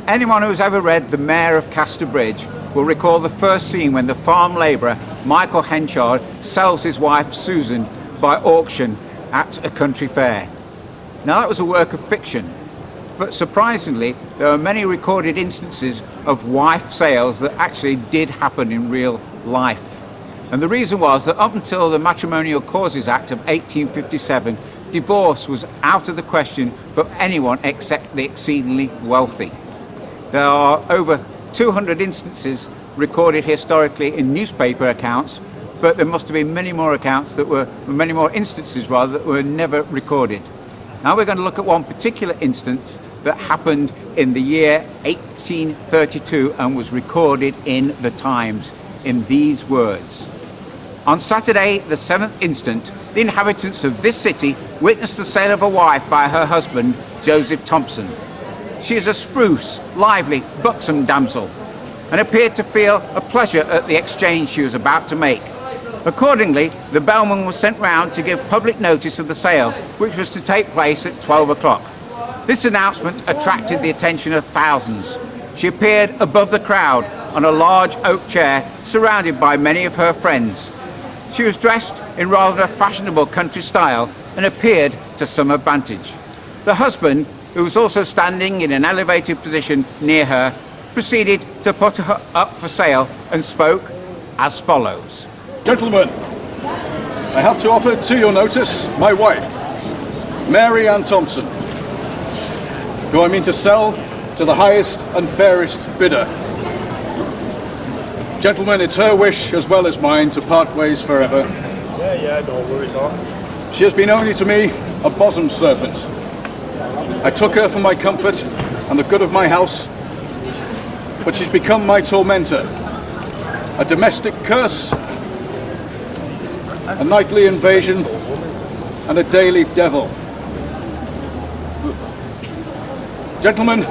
Anyone who's ever read The Mayor of Casterbridge will recall the first scene when the farm labourer Michael Henchard sells his wife Susan by auction at a country fair. Now that was a work of fiction, but surprisingly there are many recorded instances of wife sales that actually did happen in real life. And the reason was that up until the Matrimonial Causes Act of 1857, divorce was out of the question for anyone except the exceedingly wealthy. There are over 200 instances recorded historically in newspaper accounts, but there must have been many more instances that were never recorded. Now we're going to look at one particular instance that happened in the year 1832 and was recorded in the Times in these words. On Saturday, the 7th instant, the inhabitants of this city witnessed the sale of a wife by her husband, Joseph Thompson. She is a spruce, lively, buxom damsel, and appeared to feel a pleasure at the exchange she was about to make. Accordingly, the bellman was sent round to give public notice of the sale, which was to take place at 12 o'clock. This announcement attracted the attention of thousands. She appeared above the crowd on a large oak chair, surrounded by many of her friends. She was dressed in rather a fashionable country style and appeared to some advantage. The husband, who was also standing in an elevated position near her, proceeded to put her up for sale and spoke as follows. Gentlemen, I have to offer to your notice my wife, Mary Ann Thompson, who I mean to sell to the highest and fairest bidder. Gentlemen, it's her wish as well as mine to part ways forever. Yeah, no worries, on. She has been only to me a bosom servant. I took her for my comfort and the good of my house, but she's become my tormentor, a domestic curse, a nightly invasion, and a daily devil. Gentlemen,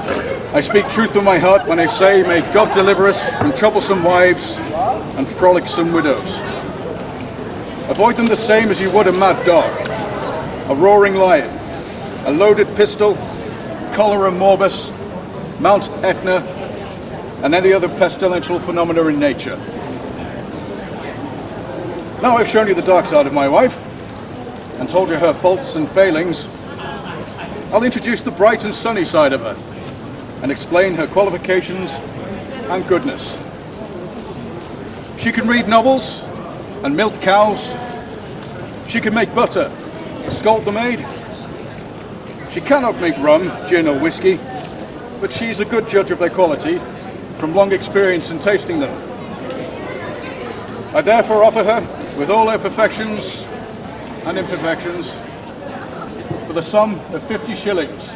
I speak truth from my heart when I say, may God deliver us from troublesome wives and frolicsome widows. Avoid them the same as you would a mad dog, a roaring lion, a loaded pistol, cholera morbus, Mount Etna, and any other pestilential phenomena in nature. Now I've shown you the dark side of my wife and told you her faults and failings, I'll introduce the bright and sunny side of her and explain her qualifications and goodness. She can read novels and milk cows. She can make butter, scald the maid. She cannot make rum, gin or whiskey, but she's a good judge of their quality from long experience in tasting them. I therefore offer her, with all her perfections and imperfections, for the sum of 50 shillings.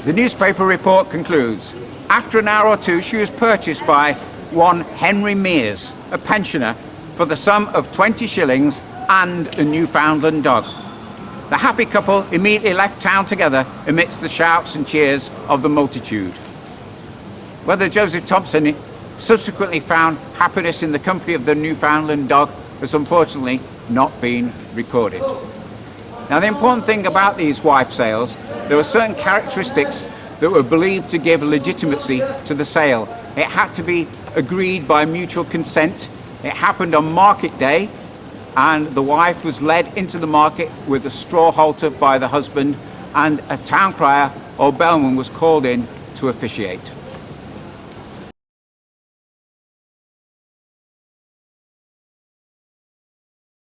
The newspaper report concludes, after an hour or two she was purchased by one Henry Mears, a pensioner, for the sum of 20 shillings and a Newfoundland dog. The happy couple immediately left town together amidst the shouts and cheers of the multitude. Whether Joseph Thompson subsequently found happiness in the company of the Newfoundland dog has unfortunately not been recorded. Now, the important thing about these wife sales, there were certain characteristics that were believed to give legitimacy to the sale. It had to be agreed by mutual consent. It happened on market day, and the wife was led into the market with a straw halter by the husband, and a town crier or bellman was called in to officiate.